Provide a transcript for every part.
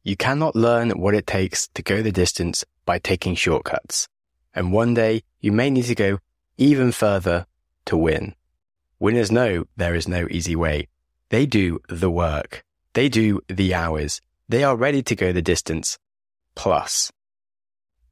You cannot learn what it takes to go the distance by taking shortcuts. And one day you may need to go even further to win. Winners know there is no easy way. They do the work. They do the hours. They are ready to go the distance. Plus.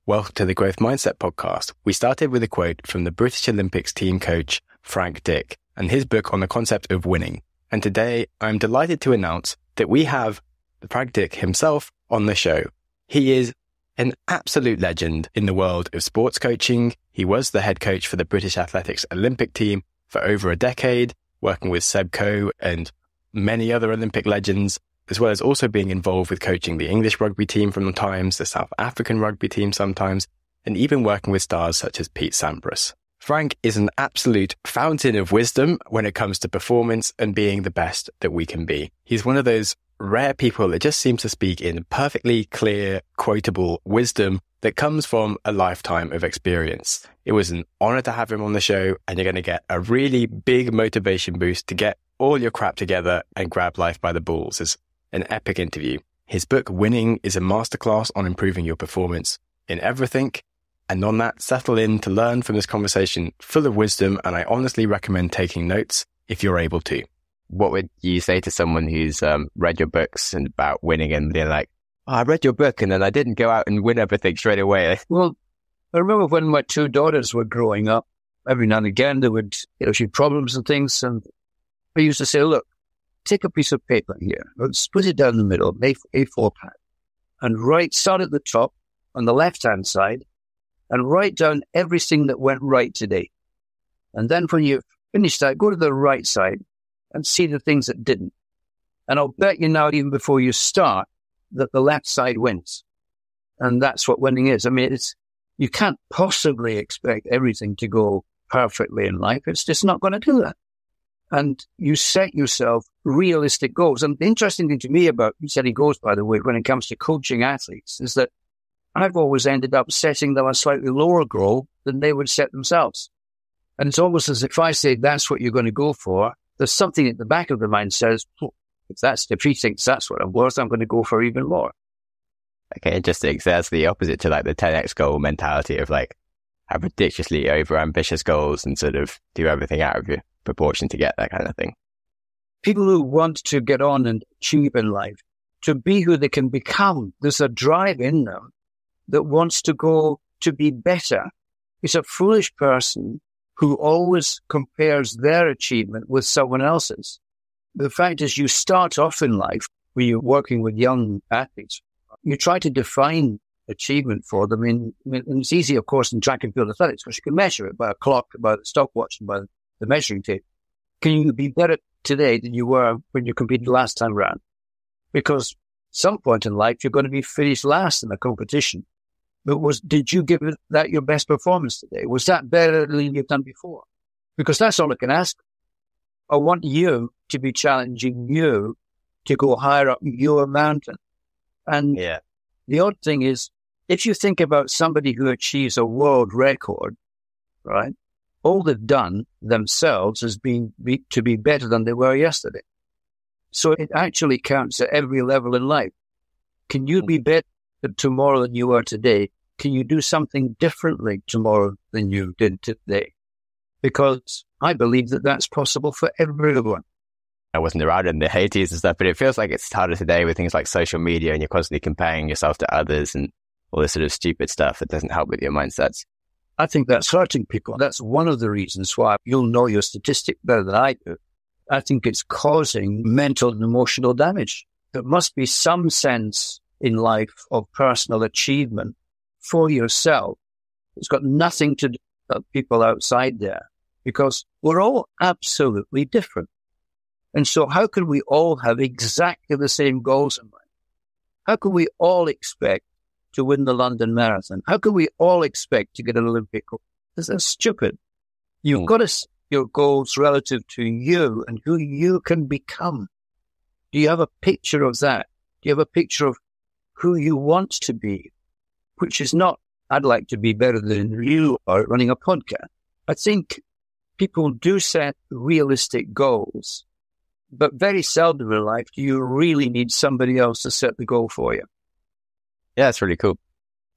Welcome to the Growth Mindset Podcast. We started with a quote from the British Olympics team coach, Frank Dick, and his book on the concept of winning. And today I'm delighted to announce that we have Frank Dick himself on the show. He is an absolute legend in the world of sports coaching. He was the head coach for the British Athletics Olympic team for over a decade, working with Seb Coe and many other Olympic legends, as well as also being involved with coaching the English rugby team from times, the South African rugby team sometimes, and even working with stars such as Pete Sampras. Frank is an absolute fountain of wisdom when it comes to performance and being the best that we can be. He's one of those rare people that just seems to speak in perfectly clear, quotable wisdom that comes from a lifetime of experience. It was an honor to have him on the show, and you're going to get a really big motivation boost to get all your crap together and grab life by the balls. It's an epic interview. His book, Winning, is a masterclass on improving your performance in everything. And on that, settle in to learn from this conversation full of wisdom, and I honestly recommend taking notes if you're able to. What would you say to someone who's read your books and about winning and they're like, oh, I read your book and then I didn't go out and win everything straight away? Well, I remember when my two daughters were growing up, every now and again they would see problems and things, and I used to say, look, take a piece of paper here, split it down the middle, make A4 pad, and start at the top on the left-hand side and write down everything that went right today. And then when you've finished that, go to the right side and see the things that didn't. And I'll bet you now, even before you start, that the left side wins. And that's what winning is. I mean, you can't possibly expect everything to go perfectly in life. It's just not going to do that. And you set yourself realistic goals. And the interesting thing to me about setting goals, by the way, when it comes to coaching athletes, is that I've always ended up setting them a slightly lower goal than they would set themselves. And it's almost as if I say, that's what you're going to go for. There's something at the back of the mind says, if he thinks that's what I'm worth, I'm going to go for even more. Okay, interesting. So that's the opposite to like the 10x goal mentality of like have ridiculously over ambitious goals and sort of do everything out of your proportion to get that kind of thing. People who want to get on and achieve in life, to be who they can become, there's a drive in them that wants to go to be better. It's a foolish person who always compares their achievement with someone else's. The fact is, you start off in life when you're working with young athletes. You try to define achievement for them. And it's easy, of course, in track and field athletics, because you can measure it by a clock, by the stopwatch, and by the measuring tape. Can you be better today than you were when you competed last time around? Because at some point in life, you're going to be finished last in a competition. But did you give that your best performance today? Was that better than you've done before? Because that's all I can ask. I want you to be challenging you to go higher up your mountain. And the odd thing is, if you think about somebody who achieves a world record, right, all they've done themselves has been to be better than they were yesterday. So it actually counts at every level in life. Can you be better tomorrow than you were today? Can you do something differently tomorrow than you did today? Because I believe that that's possible for everyone. I wasn't around in the 80s and stuff, but it feels like it's harder today with things like social media and you're constantly comparing yourself to others and all this sort of stupid stuff that doesn't help with your mindsets. I think that's hurting people. That's one of the reasons why you'll know your statistic better than I do. I think it's causing mental and emotional damage. There must be some sense in life of personal achievement for yourself. It's got nothing to do with people outside there, because we're all absolutely different. And so how can we all have exactly the same goals in mind? How can we all expect to win the London Marathon? How can we all expect to get an Olympic gold? That's stupid. You've got to set your goals relative to you and who you can become. Do you have a picture of that? Do you have a picture of who you want to be? Which is not, I'd like to be better than you are running a podcast. I think people do set realistic goals, but very seldom in life do you really need somebody else to set the goal for you. Yeah, that's really cool.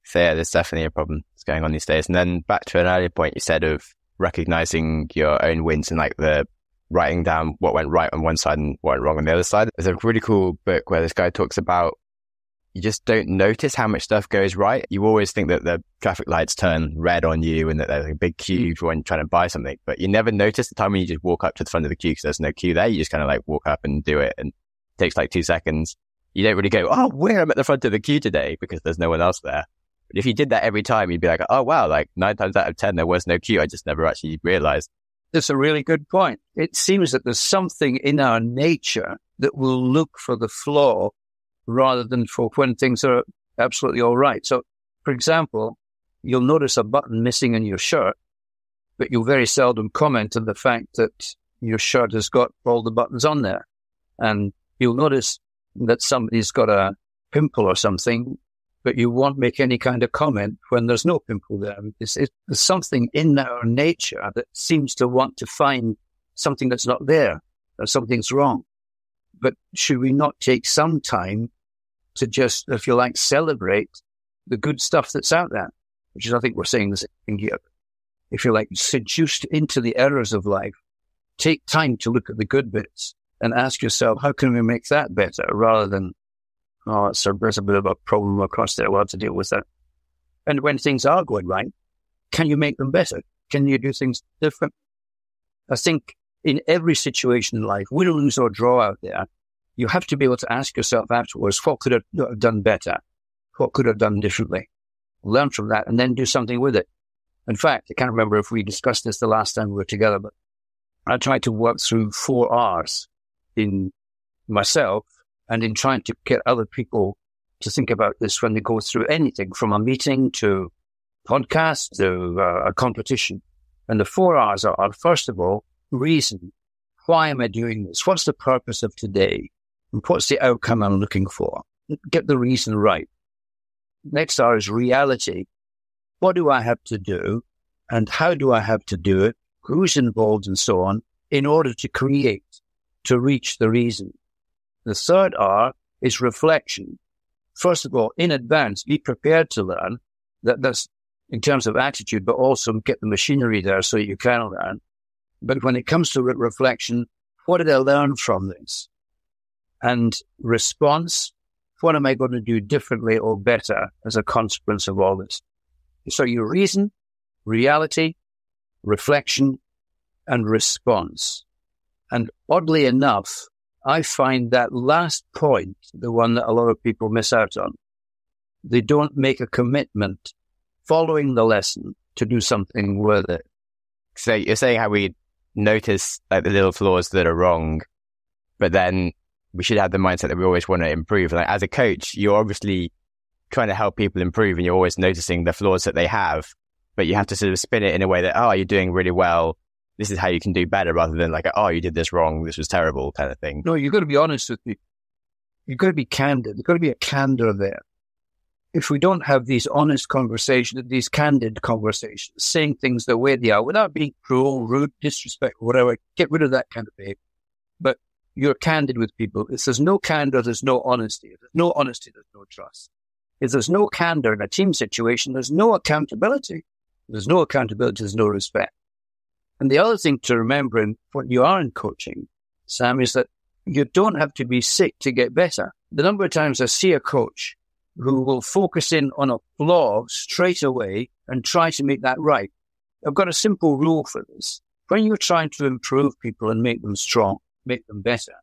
So yeah, there's definitely a problem that's going on these days. And then back to an earlier point you said of recognizing your own wins and like the writing down what went right on one side and what went wrong on the other side. There's a really cool book where this guy talks about you just don't notice how much stuff goes right. You always think that the traffic lights turn red on you and that there's a big queue for when you're trying to buy something, but you never notice the time when you just walk up to the front of the queue because there's no queue there. You just kind of like walk up and do it, and it takes like 2 seconds. You don't really go, oh, where I'm at the front of the queue today because there's no one else there. But if you did that every time, you'd be like, oh, wow, like 9 times out of 10, there was no queue. I just never actually realized. That's a really good point. It seems that there's something in our nature that will look for the flaw rather than for when things are absolutely all right. So, for example, you'll notice a button missing in your shirt, but you'll very seldom comment on the fact that your shirt has got all the buttons on there. And you'll notice that somebody's got a pimple or something, but you won't make any kind of comment when there's no pimple there. There's something in our nature that seems to want to find something that's not there, or something's wrong. But should we not take some time to just, if you like, celebrate the good stuff that's out there, which is, I think we're saying the same thing here. If you're like seduced into the errors of life, take time to look at the good bits and ask yourself, how can we make that better, rather than, oh, there's a bit of a problem across there, we'll have to deal with that. And when things are going right, can you make them better? Can you do things different? I think in every situation in life, win, lose or draw out there, you have to be able to ask yourself afterwards, what could I have done better? What could I have done differently? Learn from that and then do something with it. In fact, I can't remember if we discussed this the last time we were together, but I tried to work through 4 R's in myself and in trying to get other people to think about this when they go through anything, from a meeting to podcast to a competition. And the 4 R's are, first of all, reason. Why am I doing this? What's the purpose of today? And what's the outcome I'm looking for? Get the reason right. Next R is reality. What do I have to do? And how do I have to do it? Who's involved and so on, in order to create, to reach the reason. The third R is reflection. First of all, in advance, be prepared to learn. That's in terms of attitude, but also get the machinery there so you can learn. But when it comes to reflection, what did I learn from this? And response, what am I going to do differently or better as a consequence of all this? So your reason, reality, reflection, and response. And oddly enough, I find that last point, the one that a lot of people miss out on. They don't make a commitment following the lesson to do something with it. So you're saying how we notice like the little flaws that are wrong, but then we should have the mindset that we always want to improve. Like as a coach, you're obviously trying to help people improve and you're always noticing the flaws that they have, but you have to sort of spin it in a way that, oh, you're doing really well. This is how you can do better, rather than like, oh, you did this wrong. This was terrible kind of thing. No, you've got to be honest with me. You've got to be candid. There's got to be a candor there. If we don't have these honest conversations, these candid conversations, saying things the way they are, without being cruel, rude, disrespectful, whatever, get rid of that kind of behavior. But you're candid with people. If there's no candor, there's no honesty. If there's no honesty, there's no trust. If there's no candor in a team situation, there's no accountability. If there's no accountability, there's no respect. And the other thing to remember when you are in coaching, Sam, is that you don't have to be sick to get better. The number of times I see a coach who will focus in on a flaw straight away and try to make that right. I've got a simple rule for this. When you're trying to improve people and make them strong, make them better,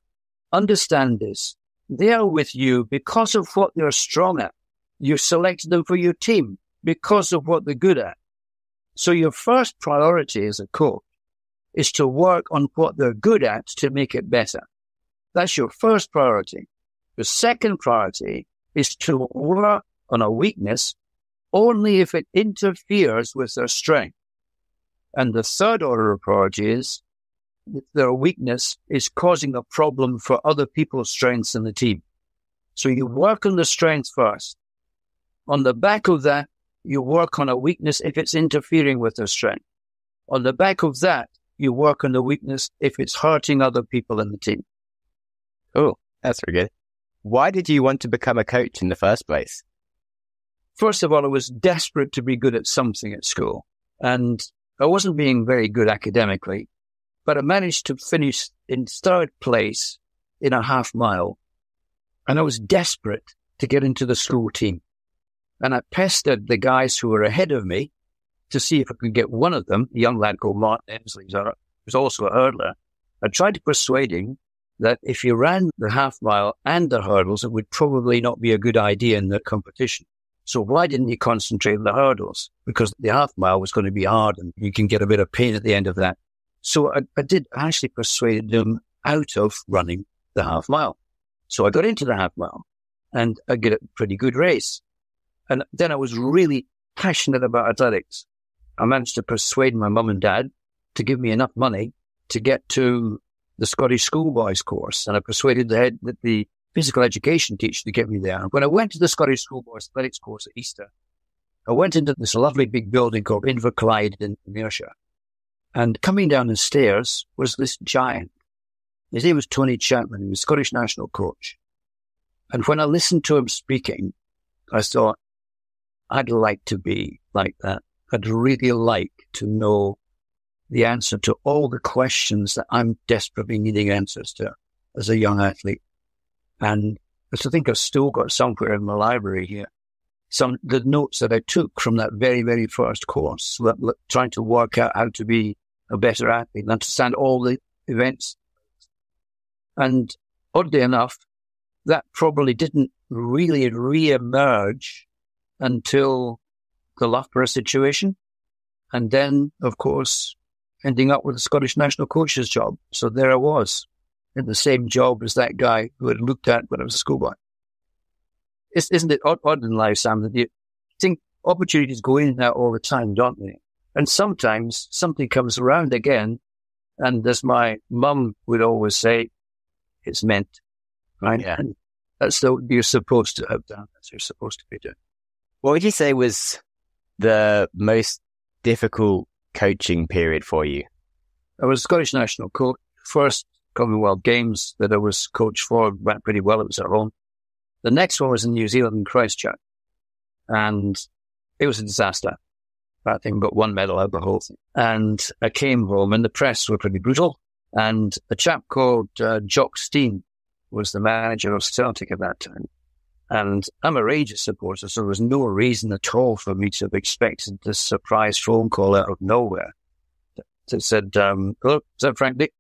understand this. They are with you because of what they're strong at. You selected them for your team because of what they're good at. So your first priority as a coach is to work on what they're good at to make it better. That's your first priority. The second priority is to work on a weakness only if it interferes with their strength. And the third order of priority is if their weakness is causing a problem for other people's strengths in the team. So you work on the strength first. On the back of that, you work on a weakness if it's interfering with their strength. On the back of that, you work on the weakness if it's hurting other people in the team. Oh, that's very good. Why did you want to become a coach in the first place? first of all, I was desperate to be good at something at school. And I wasn't being very good academically, but I managed to finish in third place in a half mile. And I was desperate to get into the school team. And I pestered the guys who were ahead of me to see if I could get one of them, a young lad called Martin Emsley, who was also a hurdler. I tried to persuade him that if you ran the half mile and the hurdles, it would probably not be a good idea in the competition. So why didn't you concentrate on the hurdles? Because the half mile was going to be hard and you can get a bit of pain at the end of that. So I did actually persuade them out of running the half mile. So I got into the half mile and I get a pretty good race. And then I was really passionate about athletics. I managed to persuade my mum and dad to give me enough money to get to the Scottish schoolboys course. And I persuaded the physical education teacher to get me there. And when I went to the Scottish schoolboys athletics course at Easter, I went into this lovely big building called Inverclyde in Mercia. And coming down the stairs was this giant. His name was Tony Chapman. He was Scottish national coach. And when I listened to him speaking, I thought, I'd like to be like that. I'd really like to know the answer to all the questions that I'm desperately needing answers to as a young athlete. And I think I've still got somewhere in my library here the notes that I took from that very, very first course, trying to work out how to be a better athlete and understand all the events. And oddly enough, that probably didn't really re-emerge until the Loughborough situation. And then, of course, ending up with a Scottish national coach's job. So there I was, in the same job as that guy who had looked at when I was a schoolboy. Isn't it odd in life, Sam, that you think opportunities go in and out all the time, don't they? And sometimes something comes around again, and as my mum would always say, it's meant, right? Yeah. And that's what you're supposed to have done. That's what you're supposed to be doing. What would you say was the most difficult coaching period for you? I was Scottish national coach. First Commonwealth Games that I was coach for went pretty well. It was at home. The next one was in New Zealand in Christchurch. And it was a disaster. I think I got one medal out of the whole thing. And I came home and the press were pretty brutal. And a chap called Jock Stein was the manager of Celtic at that time. And I'm a Rangers supporter, so there was no reason at all for me to have expected this surprise phone call out of nowhere. It said, hello, is that Frank Dick?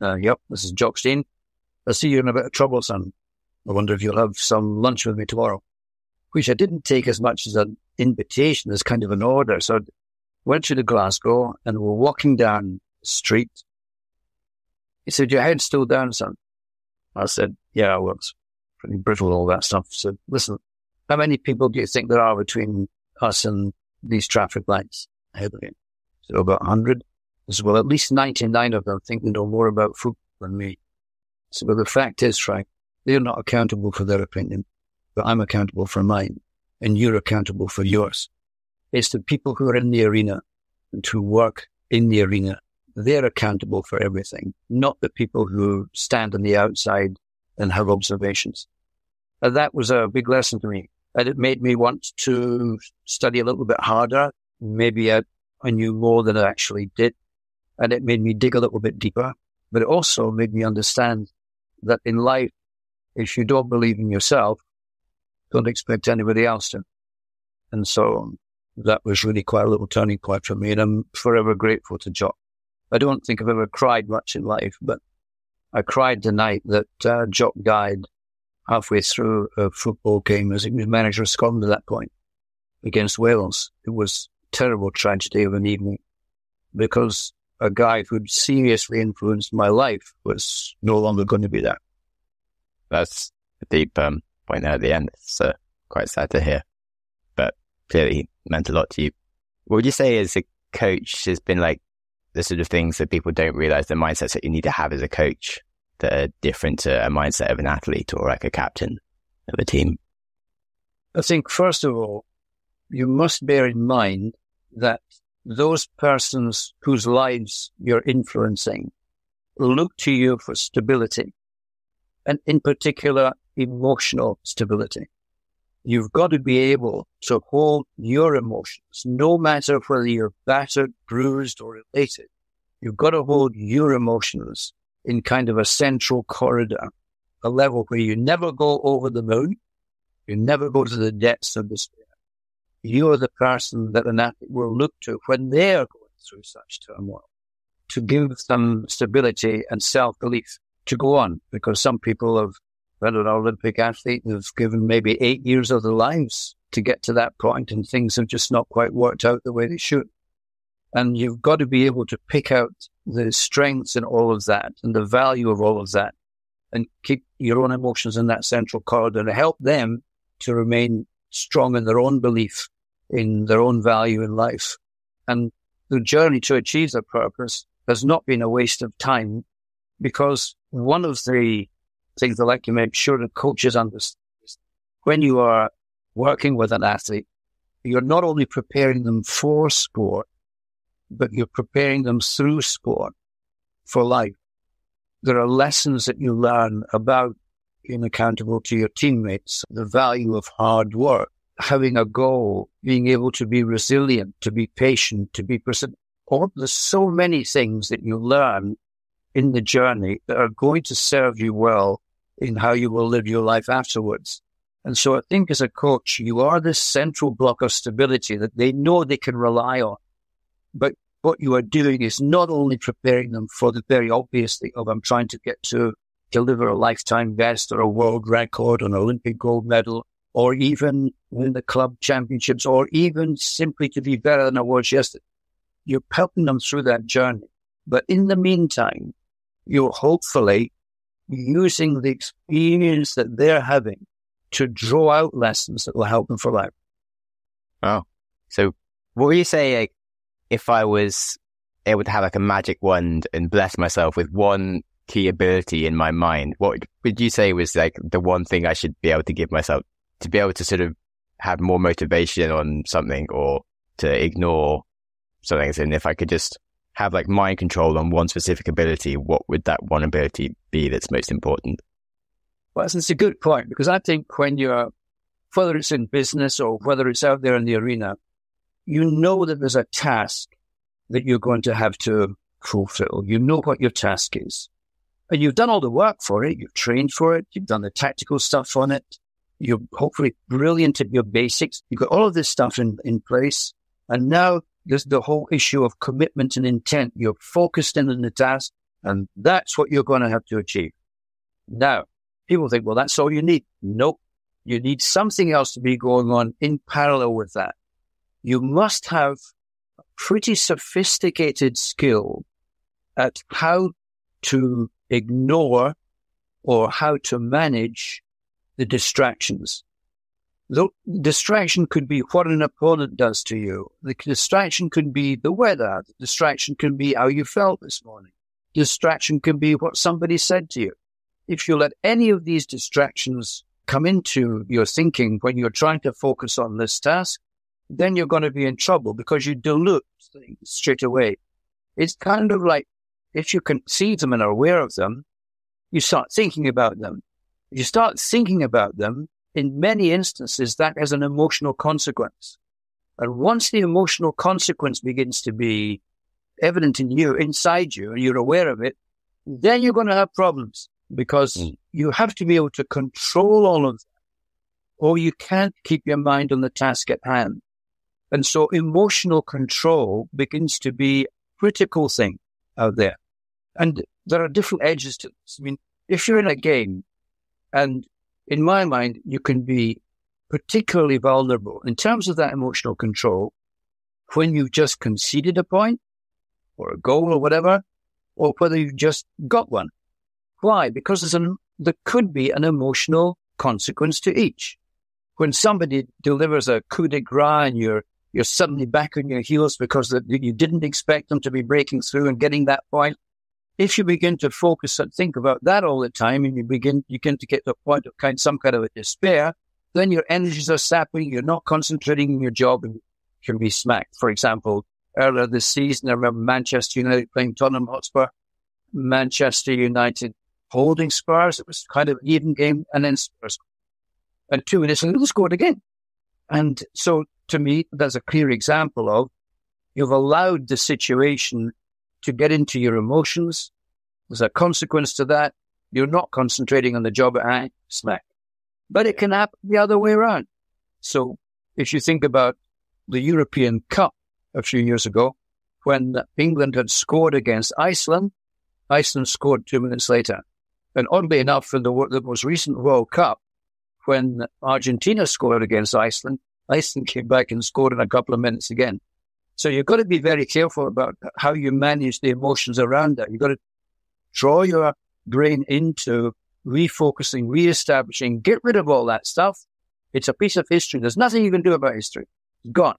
Yep, this is Jock Stein. I see you're in a bit of trouble, son. I wonder if you'll have some lunch with me tomorrow. Which I didn't take as much as an invitation, as kind of an order. So I went through to Glasgow and we're walking down the street. He said, your head's still down, son? I said, yeah, I was. Pretty brittle, all that stuff. So listen, how many people do you think there are between us and these traffic lights ahead of you? So about 100. So, well, at least 99 of them think they know more about football than me. So, but the fact is, Frank, they're not accountable for their opinion, but I'm accountable for mine, and you're accountable for yours. It's the people who are in the arena and who work in the arena. They're accountable for everything, not the people who stand on the outside and have observations. And that was a big lesson to me. And it made me want to study a little bit harder. Maybe I knew more than I actually did. And it made me dig a little bit deeper. But it also made me understand that in life, if you don't believe in yourself, don't expect anybody else to. And so that was really quite a little turning point for me. And I'm forever grateful to Jock. I don't think I've ever cried much in life, but I cried the night that Jock died halfway through a football game as he was manager of Scotland at that point against Wales. It was a terrible tragedy of an evening because a guy who'd seriously influenced my life was no longer going to be there. That's a deep point there at the end. It's quite sad to hear, but clearly meant a lot to you. What would you say as a coach has been like the sort of things that people don't realize, the mindsets that you need to have as a coach that are different to a mindset of an athlete or like a captain of a team? I think, first of all, you must bear in mind that those persons whose lives you're influencing look to you for stability, and in particular, emotional stability. You've got to be able to hold your emotions, no matter whether you're battered, bruised, or elated. You've got to hold your emotions in kind of a central corridor, a level where you never go over the moon, you never go to the depths of despair. You're the person that an athlete will look to when they're going through such turmoil, to give them stability and self-belief to go on, because some people have, an Olympic athlete, have given maybe 8 years of their lives to get to that point, and things have just not quite worked out the way they should. And you've got to be able to pick out the strengths in all of that and the value of all of that, and keep your own emotions in that central corridor to help them to remain strong in their own belief, in their own value in life. And the journey to achieve their purpose has not been a waste of time, because one of the things I like to make sure that coaches understand is when you are working with an athlete, you're not only preparing them for sport, but you're preparing them through sport for life. There are lessons that you learn about being accountable to your teammates, the value of hard work, having a goal, being able to be resilient, to be patient, to be persistent. There's so many things that you learn in the journey that are going to serve you well in how you will live your life afterwards. And so I think as a coach, you are this central block of stability that they know they can rely on. But what you are doing is not only preparing them for the very obvious thing of I'm trying to get to deliver a lifetime best or a world record, an Olympic gold medal, or even win the club championships, or even simply to be better than I was yesterday. You're helping them through that journey. But in the meantime, you're hopefully using the experience that they're having to draw out lessons that will help them for life. Oh, so what would you say, if I was able to have a magic wand and bless myself with one key ability in my mind, what would you say was the one thing I should be able to give myself to be able to sort of have more motivation on something, or to ignore something? And if I could just have mind control on one specific ability, what would that one ability be that's most important? Well, it's a good point, because I think when you're, whether it's in business or whether it's out there in the arena, you know that there's a task that you're going to have to fulfill. You know what your task is. And you've done all the work for it. You've trained for it. You've done the tactical stuff on it. You're hopefully brilliant at your basics. You've got all of this stuff in place. And now there's the whole issue of commitment and intent. You're focused in on the task, and that's what you're going to have to achieve. Now, people think, well, that's all you need. Nope. You need something else to be going on in parallel with that. You must have a pretty sophisticated skill at how to ignore or how to manage the distractions. The distraction could be what an opponent does to you. The distraction could be the weather. The distraction can be how you felt this morning. Distraction can be what somebody said to you. If you let any of these distractions come into your thinking when you're trying to focus on this task, then you're going to be in trouble, because you dilute things straight away. It's kind of like if you can see them and are aware of them, you start thinking about them. If you start thinking about them, in many instances, that has an emotional consequence. And once the emotional consequence begins to be evident in you, inside you, and you're aware of it, then you're going to have problems, because you have to be able to control all of that, or you can't keep your mind on the task at hand. And so emotional control begins to be a critical thing out there. And there are different edges to this. I mean, if you're in a game, and in my mind, you can be particularly vulnerable in terms of that emotional control when you've just conceded a point or a goal or whatever, or whether you've just got one. Why? Because there could be an emotional consequence to each. When somebody delivers a coup de grace and you're suddenly back on your heels because you didn't expect them to be breaking through and getting that point, if you begin to focus and think about that all the time, and you begin to get to a point of some kind of a despair, then your energies are sapping, you're not concentrating on your job, and you can be smacked. For example, earlier this season, I remember Manchester United playing Tottenham Hotspur, Manchester United holding Spurs. It was kind of an even game, and then Spurs. And 2 minutes later, they scored again. And so to me, that's a clear example of you've allowed the situation to get into your emotions. There's a consequence to that. You're not concentrating on the job at hand, smack. But it can happen the other way around. So if you think about the European Cup a few years ago, when England had scored against Iceland, Iceland scored 2 minutes later. And oddly enough, in the most recent World Cup, when Argentina scored against Iceland, Iceland came back and scored in a couple of minutes again. So you've got to be very careful about how you manage the emotions around that. You've got to draw your brain into refocusing, reestablishing, get rid of all that stuff. It's a piece of history. There's nothing you can do about history. It's gone.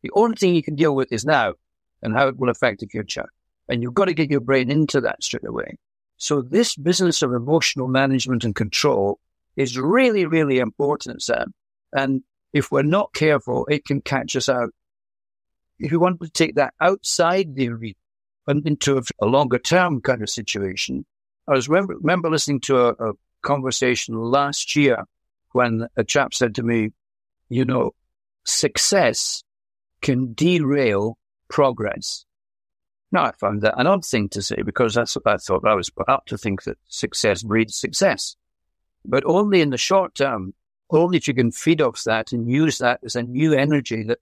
The only thing you can deal with is now and how it will affect the future. And you've got to get your brain into that straight away. So this business of emotional management and control is really, really important, Sam. And if we're not careful, it can catch us out. If you want to take that outside the arena and into a longer term kind of situation, I remember listening to a conversation last year when a chap said to me, you know, success can derail progress. Now, I found that an odd thing to say because that's what I thought. I was brought up to think that success breeds success. But only in the short term, only if you can feed off that and use that as a new energy that,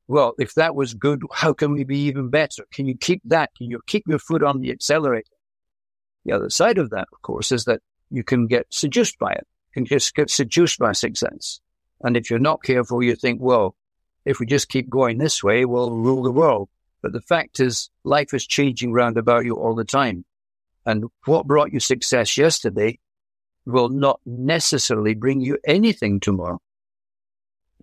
well, if that was good, how can we be even better? Can you keep that? Can you keep your foot on the accelerator? The other side of that, of course, is that you can get seduced by it. You can just get seduced by success. And if you're not careful, you think, well, if we just keep going this way, we'll rule the world. But the fact is, life is changing round about you all the time. And what brought you success yesterday will not necessarily bring you anything tomorrow.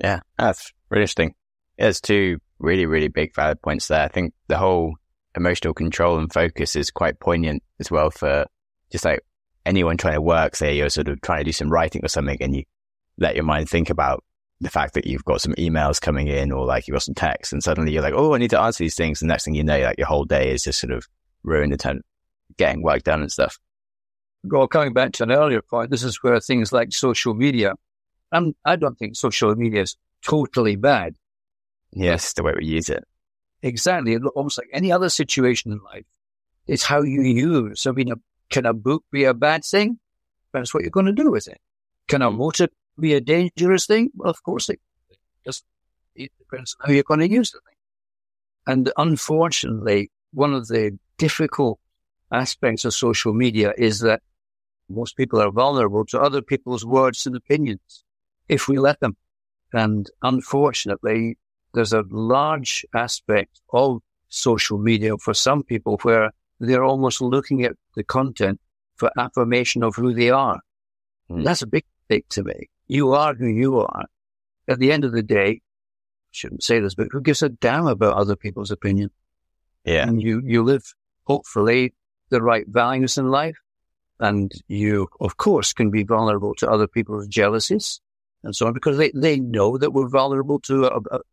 Yeah, that's really interesting. There's 2 really, really big valid points there. I think the whole emotional control and focus is quite poignant as well for just like anyone trying to work, say you're sort of trying to do some writing or something and you let your mind think about the fact that you've got some emails coming in or like you've got some text and suddenly you're like, oh, I need to answer these things. And next thing you know, like your whole day is just sort of ruined in terms of getting work done and stuff. Well, coming back to an earlier point, this is where things like social media, I don't think social media is totally bad. Yes, the way we use it. Exactly. Almost like any other situation in life. It's how you use. I mean, can a book be a bad thing? That's what you're going to do with it. Can a motor be a dangerous thing? Well, of course, it depends on how you're going to use the thing. And unfortunately, one of the difficult aspects of social media is that most people are vulnerable to other people's words and opinions if we let them. And unfortunately, there's a large aspect of social media for some people where they're almost looking at the content for affirmation of who they are. That's a big thing to me. You are who you are. At the end of the day, I shouldn't say this, but who gives a damn about other people's opinion? Yeah. And you live, hopefully, the right values in life. And you, of course, can be vulnerable to other people's jealousies and so on, because they know that we're vulnerable to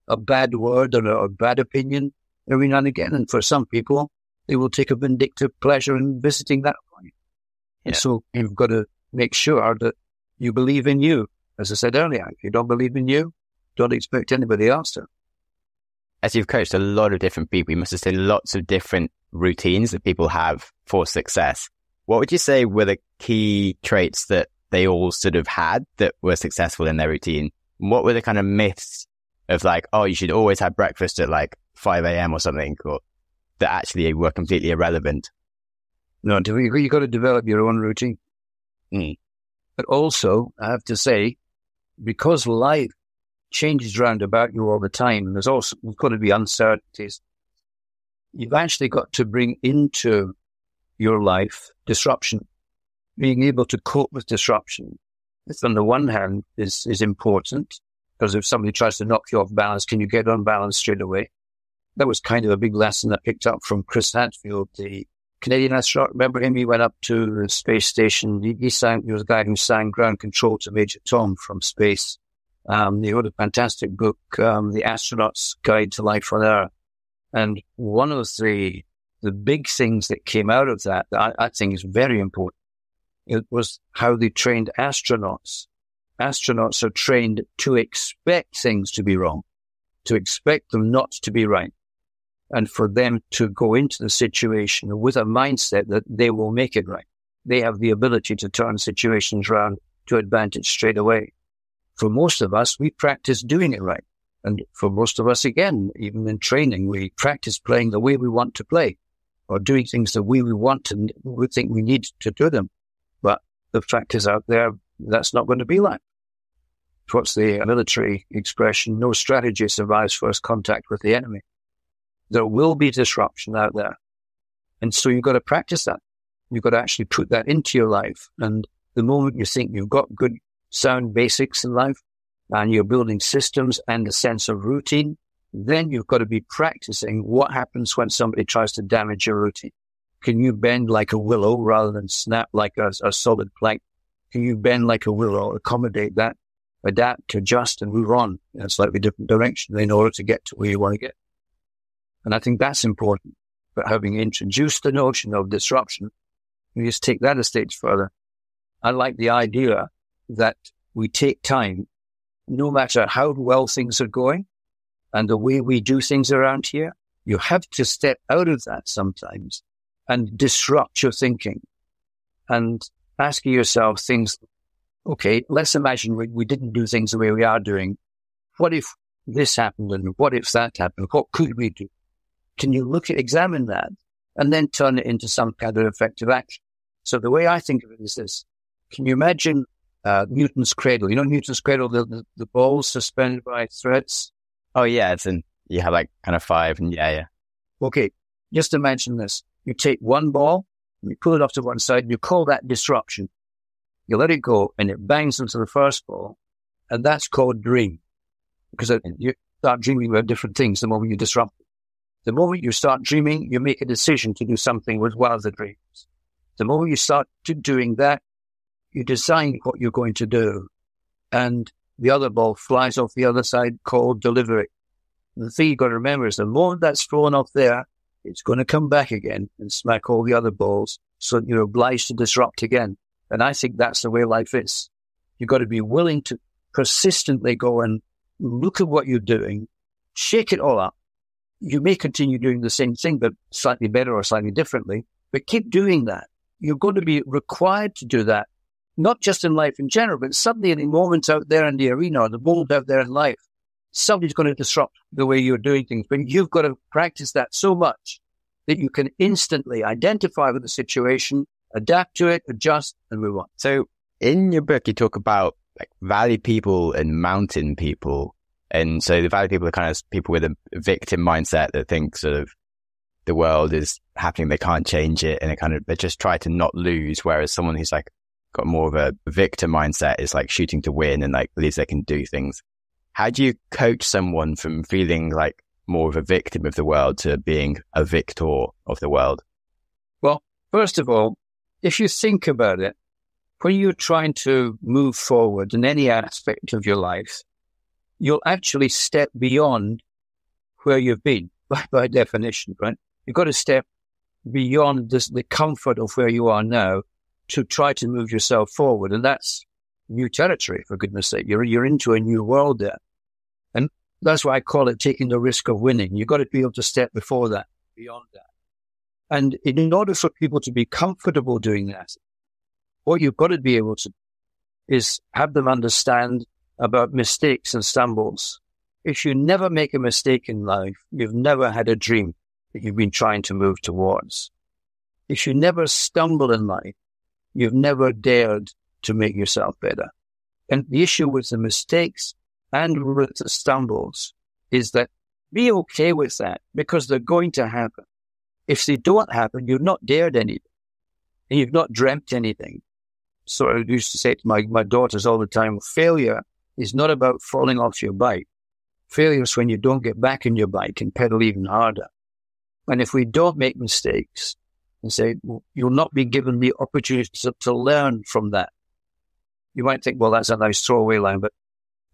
a bad word or a bad opinion every now and again. And for some people, they will take a vindictive pleasure in visiting that point. Yeah. And so you've got to make sure that you believe in you. As I said earlier, if you don't believe in you, don't expect anybody else to. As you've coached a lot of different people, you must have seen lots of different routines that people have for success. What would you say were the key traits that they all sort of had that were successful in their routine? What were the kind of myths of like, oh, you should always have breakfast at like 5 a.m. or something, or that actually were completely irrelevant? No, you've got to develop your own routine. But also, I have to say, because life changes round about you all the time, and there's got to be uncertainties, you've actually got to bring into your life disruption. Being able to cope with disruption, on the one hand, is important, because if somebody tries to knock you off balance, can you get on balance straight away? That was kind of a big lesson I picked up from Chris Hadfield, the Canadian astronaut. Remember him? He went up to the space station. He was a guy who sang ground control to Major Tom from space. He wrote a fantastic book, The Astronaut's Guide to Life on Earth. And one of the big things that came out of that I think is very important, it was how they trained astronauts astronauts are trained to expect things to be wrong, to expect them not to be right, and for them to go into the situation with a mindset that they will make it right. They have the ability to turn situations around to advantage straight away. For most of us, we practice doing it right. And for most of us, again, even in training, we practice playing the way we want to play or doing things the way we want and we think we need to do them. But the fact is out there, that's not going to be like. What's the military expression? No strategy survives first contact with the enemy. There will be disruption out there. And so you've got to practice that. You've got to actually put that into your life. And the moment you think you've got good, sound basics in life and you're building systems and a sense of routine, then you've got to be practicing what happens when somebody tries to damage your routine. Can you bend like a willow rather than snap like a solid plank? Can you bend like a willow, accommodate that, adapt, adjust, and move on in a slightly different direction in order to get to where you want to get? And I think that's important. But having introduced the notion of disruption, we just take that a stage further. I like the idea that we take time, no matter how well things are going and the way we do things around here. You have to step out of that sometimes and disrupt your thinking and asking yourself things. Okay, let's imagine we didn't do things the way we are doing. What if this happened and what if that happened? What could we do? Can you examine that and then turn it into some kind of effective action? So the way I think of it is this. Can you imagine Newton's cradle? You know Newton's cradle, the balls suspended by threads? Oh, yeah. You have like kind of 5 and yeah. Okay, just imagine this. You take one ball, and you pull it off to one side, and you call that disruption. You let it go, and it bangs into the first ball, and that's called dream. Because you start dreaming about different things the moment you disrupt it. The moment you start dreaming, you make a decision to do something with one of the dreams. The moment you start doing that, you decide what you're going to do. And the other ball flies off the other side called delivery. The thing you've got to remember is the moment that's thrown off there, it's going to come back again and smack all the other balls. So you're obliged to disrupt again. And I think that's the way life is. You've got to be willing to persistently go and look at what you're doing, shake it all up. You may continue doing the same thing, but slightly better or slightly differently, but keep doing that. You're going to be required to do that, not just in life in general, but suddenly in the moments out there in the arena or the moment out there in life, somebody's going to disrupt the way you're doing things. But you've got to practice that so much that you can instantly identify with the situation, adapt to it, adjust, and move on. So in your book, you talk about like valley people and mountain people. And so the valley people are kind of people with a victim mindset that think sort of the world is happening, they can't change it, and they just try to not lose. Whereas someone who's like got more of a victim mindset is like shooting to win and like believes they can do things. How do you coach someone from feeling like more of a victim of the world to being a victor of the world? Well, first of all, if you think about it, when you're trying to move forward in any aspect of your life, you'll actually step beyond where you've been by definition, right? You've got to step beyond the comfort of where you are now to try to move yourself forward. And that's new territory, for goodness sake. You're into a new world there. And that's why I call it taking the risk of winning. You've got to be able to step before that, beyond that. And in order for people to be comfortable doing that, what you've got to be able to is have them understand about mistakes and stumbles. If you never make a mistake in life, you've never had a dream that you've been trying to move towards. If you never stumble in life, you've never dared to make yourself better. And the issue with the mistakes and with the stumbles is that be okay with that because they're going to happen. If they don't happen, you've not dared anything and you've not dreamt anything. So I used to say to my daughters all the time, failure is not about falling off your bike. Failure is when you don't get back on your bike and pedal even harder. And if we don't make mistakes and say, well, you'll not be given the opportunity to learn from that. You might think, well, that's a nice throwaway line, but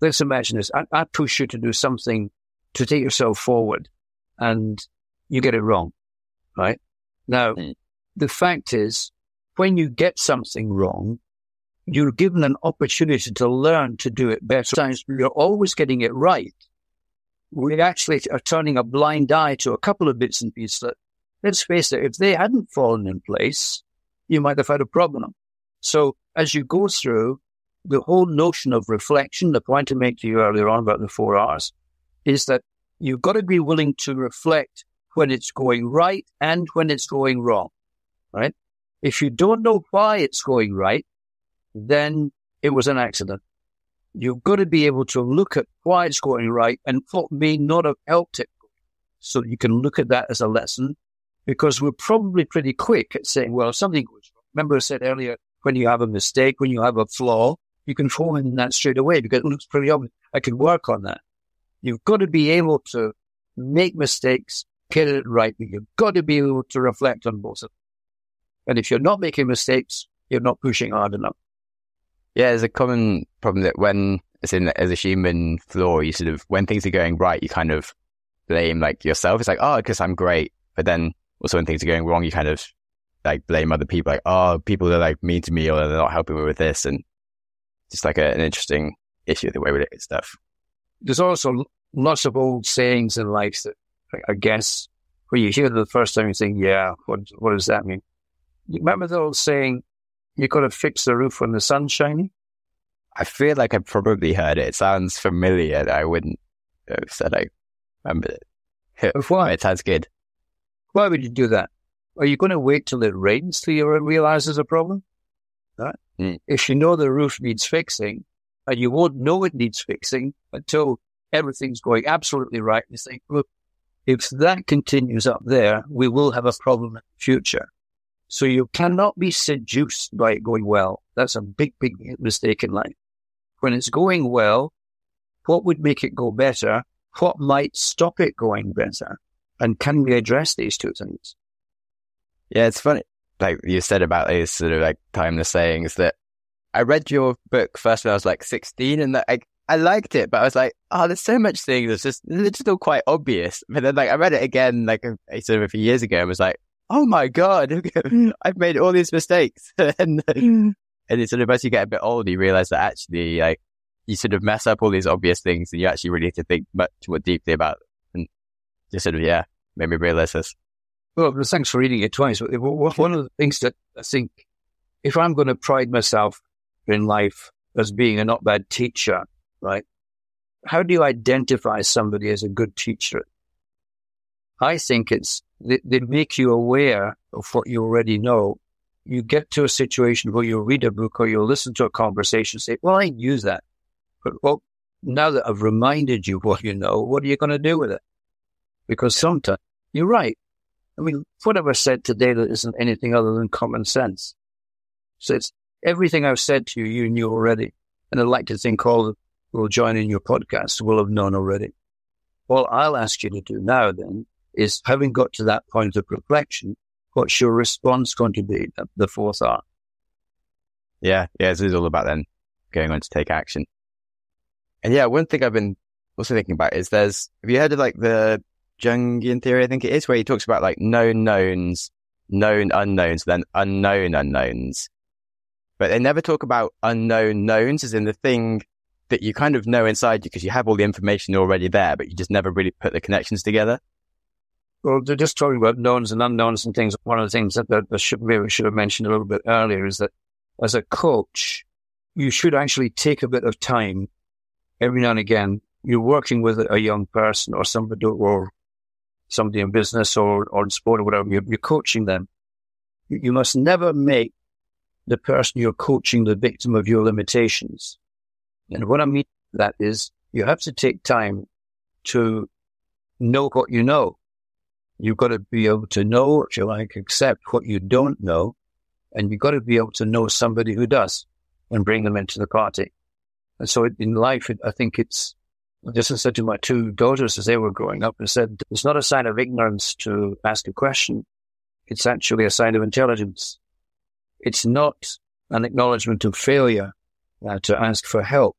let's imagine this. I push you to do something to take yourself forward and you get it wrong, right? Now, the fact is, when you get something wrong, you're given an opportunity to learn to do it better. Sometimes you're always getting it right. We actually are turning a blind eye to a couple of bits and pieces that, let's face it, if they hadn't fallen in place, you might have had a problem. So as you go through, the whole notion of reflection, the point I made to you earlier on about the 4 R's, is that you've got to be willing to reflect when it's going right and when it's going wrong, right? If you don't know why it's going right, then it was an accident. You've got to be able to look at why it's going right and what may not have helped it. So you can look at that as a lesson, because we're probably pretty quick at saying, well, if something goes wrong. Remember I said earlier, when you have a mistake, when you have a flaw, you can fall in that straight away because it looks pretty obvious. I could work on that. You've got to be able to make mistakes, get it right, but you've got to be able to reflect on both of them. And if you're not making mistakes, you're not pushing hard enough. Yeah, there's a common problem that when, as a human flaw, you sort of, when things are going right, you kind of blame like yourself. It's like, oh, because I'm great. But then also when things are going wrong, you kind of like blame other people, like, oh, people are like mean to me or they're not helping me with this. And just like an interesting issue the way we look at stuff. There's also lots of old sayings in life that I guess when you hear them the first time you think, yeah, what does that mean? You remember the old saying, you got to fix the roof when the sun's shining? I feel like I've probably heard it. It sounds familiar. I wouldn't have said I remember it. Why? It sounds good. Why would you do that? Are you going to wait till it rains till you realize there's a problem? Right? If you know the roof needs fixing, and you won't know it needs fixing until everything's going absolutely right, you think, look, if that continues up there, we will have a problem in the future. So you cannot be seduced by it going well. That's a big, big mistake in life. When it's going well, what would make it go better? What might stop it going better? And can we address these two things? Yeah, it's funny. Like you said about these sort of like timeless sayings, that I read your book first when I was like 16 and that I liked it, but I was like, oh, there's so much things. It's still quite obvious. But then like I read it again like sort of a few years ago and was like, oh my God, I've made all these mistakes. and it's sort of, as you get a bit older, you realize that actually like you sort of mess up all these obvious things and you actually really have to think much more deeply about them. And just sort of, yeah, made me realize this. Well, thanks for reading it twice. One of the things that I think, if I'm going to pride myself in life as being a not bad teacher, right? How do you identify somebody as a good teacher? I think they make you aware of what you already know. You get to a situation where you read a book or you listen to a conversation and say, well, I knew that. But well, now that I've reminded you what you know, what are you going to do with it? Because sometimes you're right. I mean, whatever I said today that isn't anything other than common sense. So it's everything I've said to you, you knew already. And I'd like to think all that will join in your podcast will have known already. All I'll ask you to do now then is, having got to that point of reflection, what's your response going to be, the 4th R? Yeah, this is all about then going on to take action. And yeah, one thing I've been also thinking about is have you heard of like the Jungian theory, I think it is, where he talks about like known knowns, known unknowns, then unknown unknowns. But they never talk about unknown knowns as in the thing that you kind of know inside you because you have all the information already there, but you just never really put the connections together. Well, they're just talking about knowns and unknowns and things. One of the things that we should have mentioned a little bit earlier is that as a coach, you should actually take a bit of time every now and again. You're working with a young person or somebody in business or in sport or whatever. You're coaching them. You must never make the person you're coaching the victim of your limitations. And what I mean by that is you have to take time to know what you know. You've got to be able to know, if you like, accept what you don't know. And you've got to be able to know somebody who does and bring them into the party. And so in life, I think it's, just as I said to my 2 daughters as they were growing up, I said, it's not a sign of ignorance to ask a question. It's actually a sign of intelligence. It's not an acknowledgement of failure to ask for help.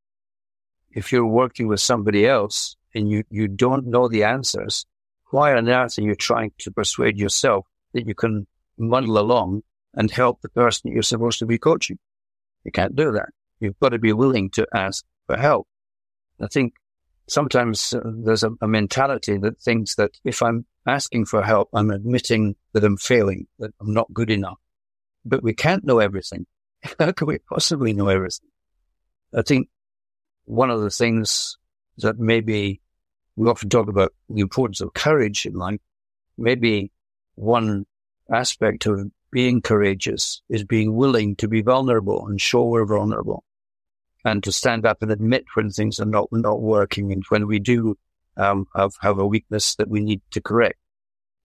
If you're working with somebody else and you don't know the answers, why on earth are you trying to persuade yourself that you can muddle along and help the person that you're supposed to be coaching? You can't do that. You've got to be willing to ask for help. I think sometimes there's a mentality that thinks that if I'm asking for help, I'm admitting that I'm failing, that I'm not good enough. But we can't know everything. How can we possibly know everything? I think one of the things that maybe we often talk about the importance of courage in life, maybe one aspect of being courageous is being willing to be vulnerable and show we're vulnerable, and to stand up and admit when things are not working, and when we do have a weakness that we need to correct.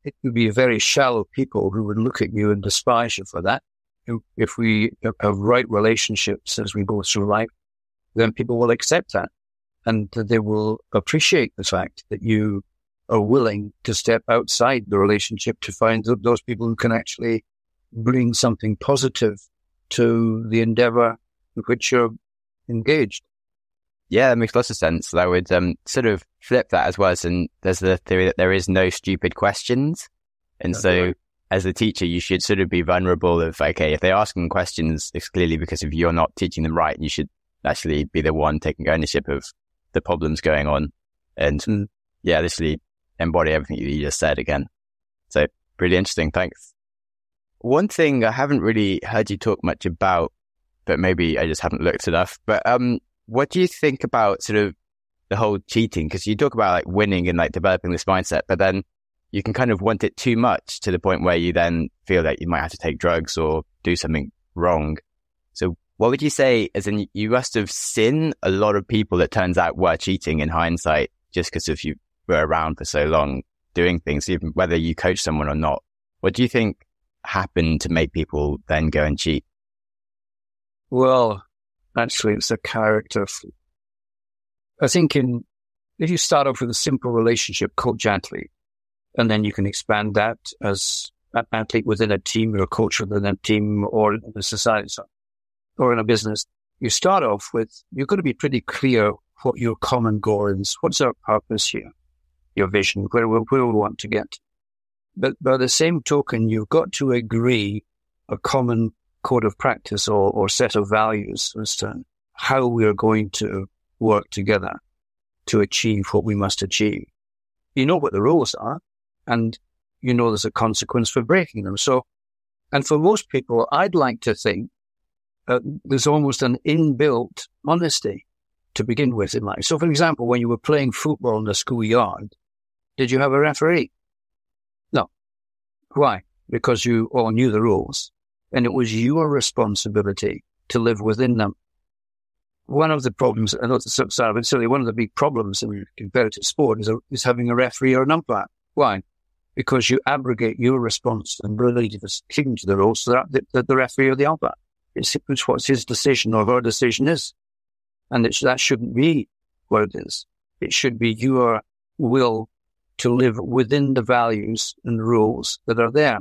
It would be very shallow people who would look at you and despise you for that. If we have right relationships as we go through life, then people will accept that, and they will appreciate the fact that you are willing to step outside the relationship to find those people who can actually bring something positive to the endeavor in which you're engaged. Yeah, that makes lots of sense. I would sort of flip that as well. And there's the theory that there is no stupid questions. And so as a teacher, you should sort of be vulnerable of, okay, if they're asking questions, it's clearly because if you're not teaching them right, you should actually be the one taking ownership of the problems going on. And literally embody everything you just said again. So really interesting. Thanks. One thing I haven't really heard you talk much about, but maybe I just haven't looked enough. But what do you think about sort of the whole cheating? Because you talk about like winning and like developing this mindset, but then you can kind of want it too much to the point where you then feel that you might have to take drugs or do something wrong. So what would you say, as in you must have seen a lot of people that turns out were cheating in hindsight just because if you were around for so long doing things, even whether you coach someone or not. What do you think happened to make people then go and cheat? Well, actually, it's a character. I think if you start off with a simple relationship, coach-athlete, and then you can expand that as an athlete within a team or a coach within a team or in a society or in a business, you start off with, you've got to be pretty clear what your common goal is. What's our purpose here? Your vision, where we want to get. But by the same token, you've got to agree a common code of practice or set of values as to how we are going to work together to achieve what we must achieve. You know what the rules are, and you know there's a consequence for breaking them. So, and for most people, I'd like to think there's almost an inbuilt honesty to begin with in life. So, for example, when you were playing football in the schoolyard, did you have a referee? No. Why? Because you all knew the rules, and it was your responsibility to live within them. One of the problems, I know it's silly, one of the big problems in competitive sport is having a referee or an umpire. Why? Because you abrogate your responsibility for sticking to the rules so that the referee or the umpire, it's what his decision or her decision is. And that shouldn't be what it is. It should be your will to live within the values and rules that are there.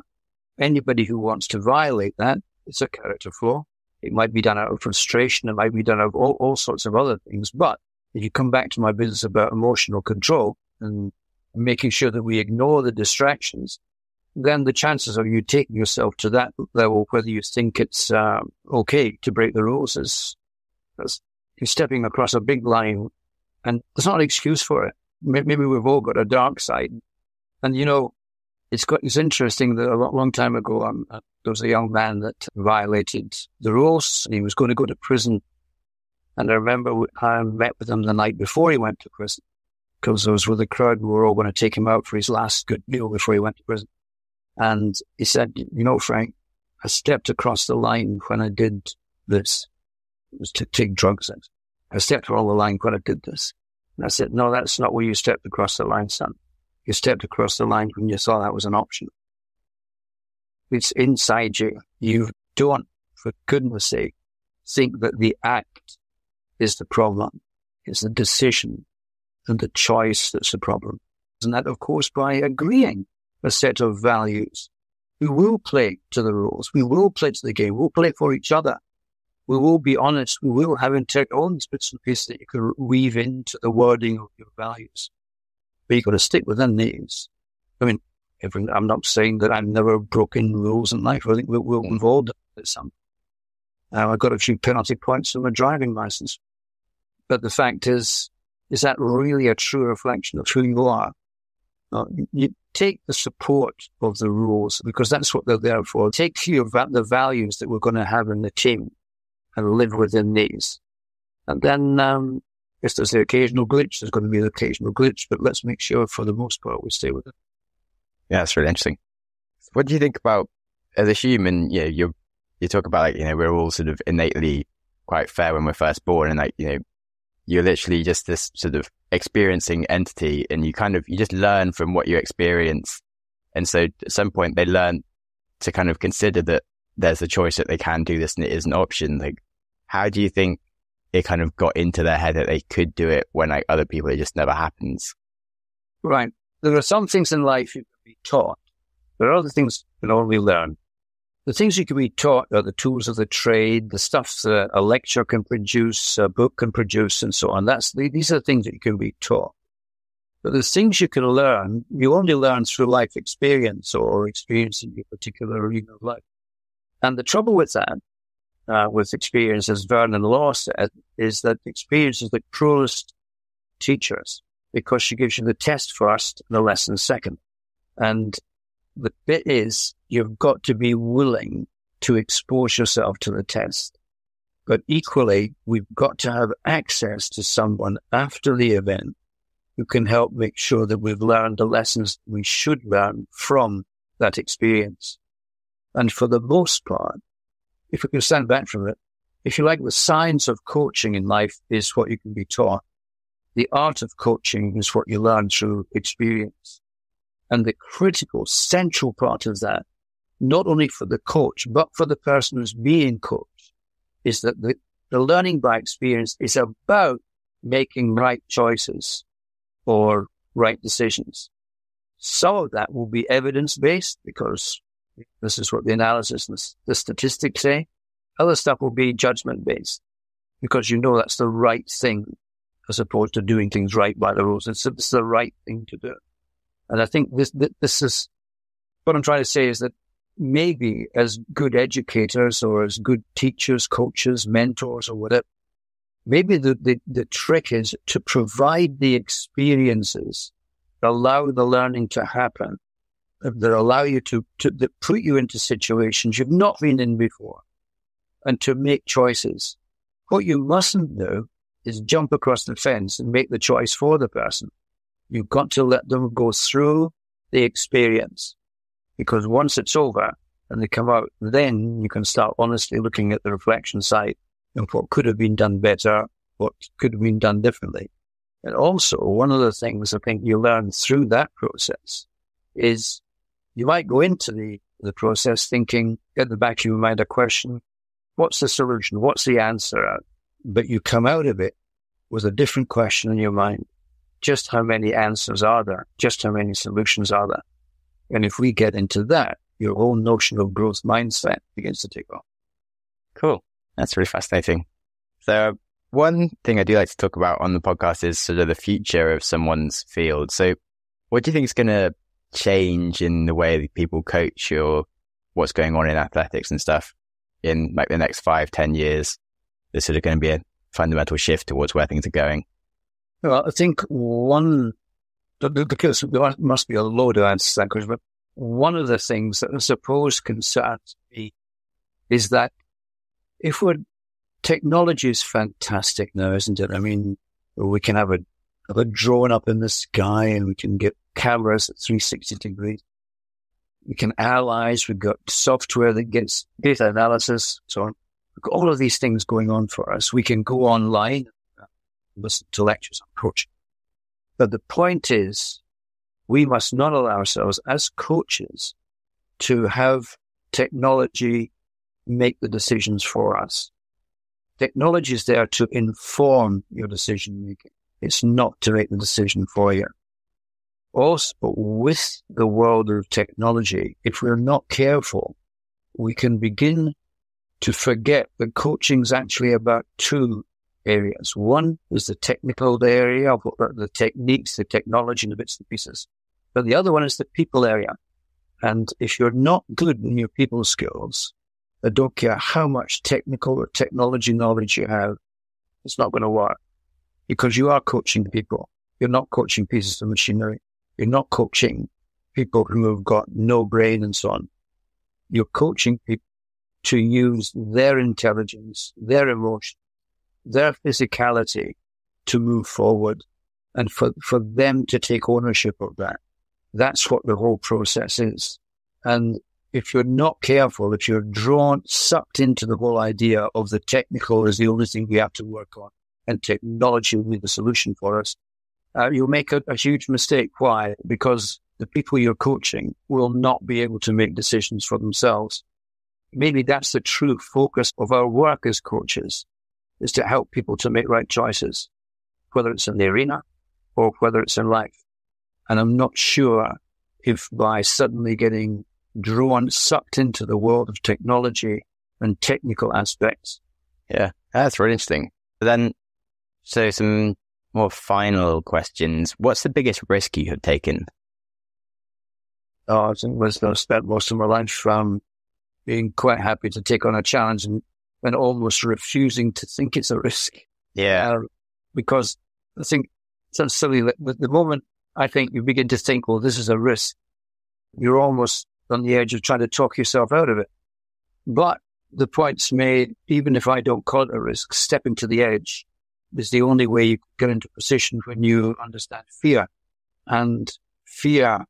Anybody who wants to violate that, it's a character flaw. It might be done out of frustration. It might be done out of all sorts of other things. But if you come back to my business about emotional control and making sure that we ignore the distractions, then the chances of you taking yourself to that level, whether you think it's okay to break the rules, is you're stepping across a big line, and there's not an excuse for it. Maybe we've all got a dark side. And, you know, it's interesting that a long time ago, there was a young man that violated the rules, and he was going to go to prison. And I remember I met with him the night before he went to prison, because I was with a crowd. We were all going to take him out for his last good meal before he went to prison. And he said, you know, Frank, I stepped across the line when I did this. It was to take drugs. I stepped across the line when I did this. And I said, no, that's not where you stepped across the line, son. You stepped across the line when you saw that was an option. It's inside you. You don't, for goodness sake, think that the act is the problem. It's the decision and the choice that's the problem. And that, of course, by agreeing a set of values. We will play to the rules. We will play to the game. We'll play for each other. We will be honest. We will have all these bits and pieces that you can weave into the wording of your values. But you've got to stick within these. I mean, I'm not saying that I've never broken rules in life. I think we've all done it some. I got a few penalty points on my driving license. But the fact is that really a true reflection of who you are? You take the support of the rules because that's what they're there for. Take the values that we're going to have in the team and live within these. And then, if there's the occasional glitch, there's going to be the occasional glitch, but let's make sure for the most part we stay with it. Yeah, that's really interesting. What do you think about, as a human, you talk about, we're all sort of innately quite fair when we're first born, and you're literally just this sort of experiencing entity, and you just learn from what you experience. And so at some point they learn to kind of consider that there's a choice that they can do this and it is an option. Like, how do you think it kind of got into their head that they could do it when other people, it just never happens? Right. There are some things in life you can be taught. There are other things you can only learn. The things you can be taught are the tools of the trade, the stuff that a lecture can produce, a book can produce, and so on. These are the things that you can be taught. But the things you can learn, you only learn through life experience or experiencing a particular arena of life. And the trouble with that, with experience, as Vernon Law said, is that experience is the cruelest teachers because she gives you the test first and the lesson second. And the bit is, you've got to be willing to expose yourself to the test. But equally, we've got to have access to someone after the event who can help make sure that we've learned the lessons we should learn from that experience. And for the most part, if we can stand back from it, if you like, the science of coaching in life is what you can be taught. The art of coaching is what you learn through experience. And the critical, central part of that, not only for the coach, but for the person who's being coached, is that the learning by experience is about making right choices or right decisions. Some of that will be evidence-based because this is what the analysis and the statistics say. Other stuff will be judgment-based because that's the right thing as opposed to doing things right by the rules. It's the right thing to do. And I think this is what I'm trying to say is that maybe as good educators or as good teachers, coaches, mentors or whatever, maybe the trick is to provide the experiences that allow the learning to happen, that allow you that put you into situations you've not been in before and to make choices. What you mustn't do is jump across the fence and make the choice for the person. You've got to let them go through the experience because once it's over and they come out, then you can start honestly looking at the reflection side and what could have been done better, what could have been done differently. And also, one of the things I think you learn through that process is you might go into the process thinking at the back of your mind a question, what's the solution? What's the answer? But you come out of it with a different question in your mind. Just how many answers are there? Just how many solutions are there? And if we get into that, your whole notion of growth mindset begins to take off. Cool. That's really fascinating. So one thing I do like to talk about on the podcast is sort of the future of someone's field. So what do you think is going to change in the way that people coach or what's going on in athletics and stuff in like the next 5-10 years? There's sort of going to be a fundamental shift towards where things are going. Well, I think because there must be a load of answers to that question, but one of the things that I suppose concerns me is that technology is fantastic now, isn't it? I mean, we can have a drone up in the sky and we can get cameras at 360 degrees. We can analyze. We've got software that gets data analysis, so on. We've got all of these things going on for us. We can go online, listen to lectures on coaching. But the point is, we must not allow ourselves as coaches to have technology make the decisions for us. Technology is there to inform your decision making. It's not to make the decision for you. Also, with the world of technology, if we're not careful, we can begin to forget that coaching is actually about two areas. One is the technical area of the techniques, the technology, and the bits and pieces. But the other one is the people area. And if you're not good in your people skills, I don't care how much technical or technology knowledge you have, it's not going to work, because you are coaching people. You're not coaching pieces of machinery. You're not coaching people who have got no brain and so on. You're coaching people to use their intelligence, their emotion, their physicality to move forward, and for them to take ownership of that. That's what the whole process is. And if you're not careful, if you're sucked into the whole idea of the technical is the only thing we have to work on, and technology will be the solution for us, you'll make a huge mistake. Why? Because the people you're coaching will not be able to make decisions for themselves. Maybe that's the true focus of our work as coaches, is to help people to make right choices, whether it's in the arena or whether it's in life. And I'm not sure if by suddenly getting sucked into the world of technology and technical aspects. Yeah, that's really interesting. But then, so some more final questions. What's the biggest risk you have taken? I think I spent most of my life being quite happy to take on a challenge and almost refusing to think it's a risk. Yeah. Because I think it's silly. The moment I think you begin to think, well, this is a risk, you're almost on the edge of trying to talk yourself out of it. But the point's made, even if I don't call it a risk, stepping to the edge is the only way you get into position when you understand fear. And fear,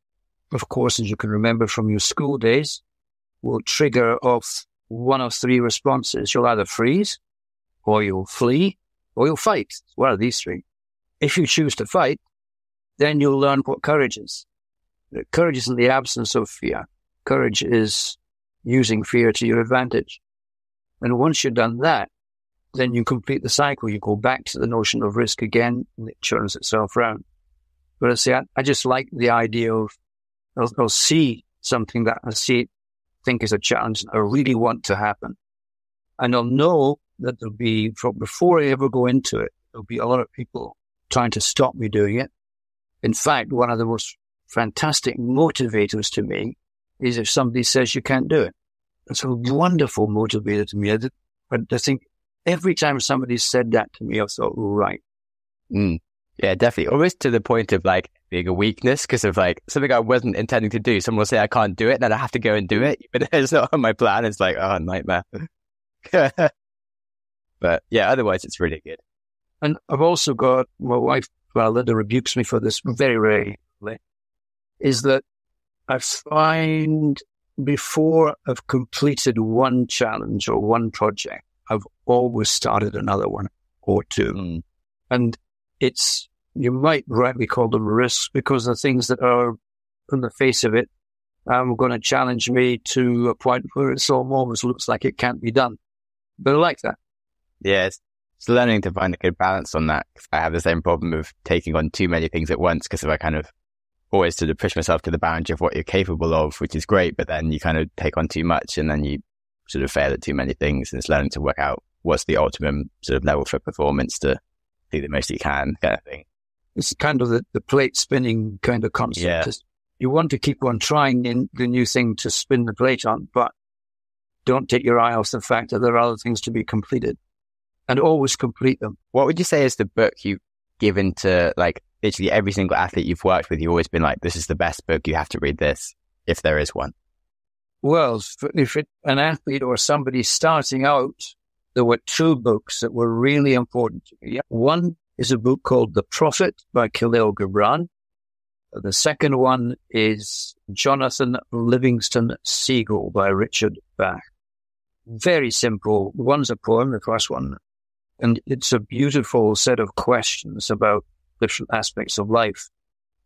of course, as you can remember from your school days, will trigger off one of three responses. You'll either freeze, or you'll flee, or you'll fight. One of these three. If you choose to fight, then you'll learn what courage is. Courage isn't the absence of fear. Courage is using fear to your advantage. And once you've done that, then you complete the cycle. You go back to the notion of risk again, and it turns itself around. But I say, I just like the idea of, I'll see something that think is a challenge that I really want to happen. And I'll know that there'll be, before I ever go into it, there'll be a lot of people trying to stop me doing it. In fact, one of the most fantastic motivators to me is if somebody says you can't do it. It's a wonderful motivator to me. I think every time somebody said that to me, I thought, right. Yeah, definitely. Almost to the point of like being a weakness because of like something I wasn't intending to do. Someone will say I can't do it, then I have to go and do it. But it's not on my plan. It's like, oh, nightmare. But yeah, otherwise it's really good. And I've also got my wife, Linda, rebukes me for this very rarely, is that I find before I've completed one challenge or one project, I've always started another one or two. And you might rightly call them risks because the things that are on the face of it going to challenge me to a point where it almost looks like it can't be done. But I like that. Yeah, it's learning to find a good balance on that. I have the same problem of taking on too many things at once because if I kind of always sort of push myself to the boundary of what you're capable of, which is great, but then you kind of take on too much and then you sort of fail at too many things, and it's learning to work out what's the optimum sort of level for performance to do the most you can kind of thing. It's kind of the plate spinning kind of concept. Yeah. You want to keep on trying the new thing to spin the plate on, but don't take your eye off the fact that there are other things to be completed, and always complete them. What would you say is the book you've given to like literally every single athlete you've worked with? You've always been like, this is the best book, you have to read this, if there is one. Well, if an athlete or somebody starting out, there were two books that were really important to me. One is a book called The Prophet by Khalil Gibran. The second one is Jonathan Livingston Seagull by Richard Bach. Very simple. One's a poem, the first one, and it's a beautiful set of questions about different aspects of life.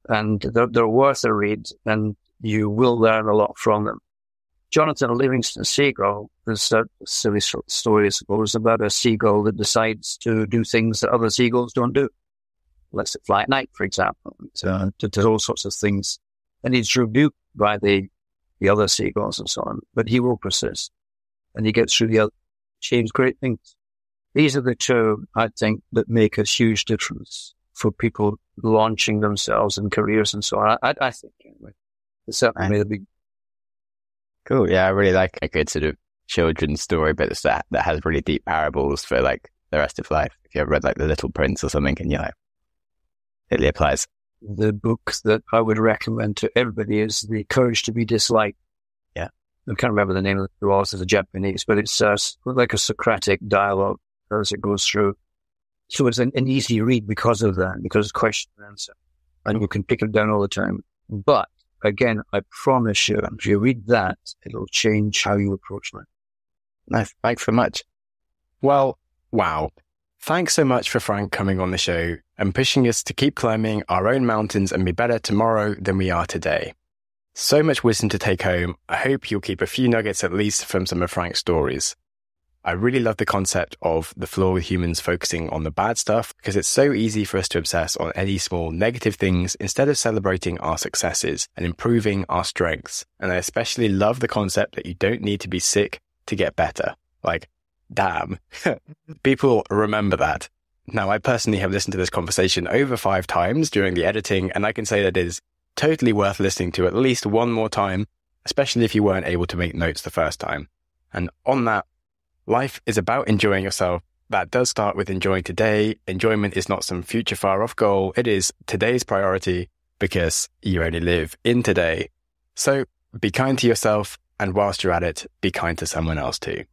And they're worth a read, and you will learn a lot from them. Jonathan Livingston Seagull is a silly story, I suppose, about a seagull that decides to do things that other seagulls don't do. Lets it fly at night, for example. Does all sorts of things. And he's rebuked by the other seagulls and so on. But he will persist. And he gets through the other, achieves great things. These are the two, I think, that make a huge difference for people launching themselves in careers and so on. I think, anyway. It certainly made a big... Cool. Yeah, I really like a good sort of children's story, but it's that has really deep parables for like the rest of life. If you ever read like The Little Prince or something, and you're like, it really applies. The book that I would recommend to everybody is The Courage to be Disliked. Yeah. I can't remember the name of the author, the Japanese, but it's like a Socratic dialogue as it goes through. So it's an easy read because of that, because it's question and answer. And you can pick it down all the time. But again, I promise you, if you read that, it'll change how you approach life. Nice. Thanks so much. Well, wow. Thanks so much for Frank coming on the show and pushing us to keep climbing our own mountains and be better tomorrow than we are today. So much wisdom to take home. I hope you'll keep a few nuggets at least from some of Frank's stories. I really love the concept of the flaw with humans focusing on the bad stuff, because it's so easy for us to obsess on any small negative things instead of celebrating our successes and improving our strengths. And I especially love the concept that you don't need to be sick to get better. Like, damn, people remember that. Now, I personally have listened to this conversation over 5 times during the editing, and I can say that it is totally worth listening to at least one more time, especially if you weren't able to make notes the first time. And on that, life is about enjoying yourself. That does start with enjoying today. Enjoyment is not some future far off goal. It is today's priority, because you only live in today. So be kind to yourself, and whilst you're at it, be kind to someone else too.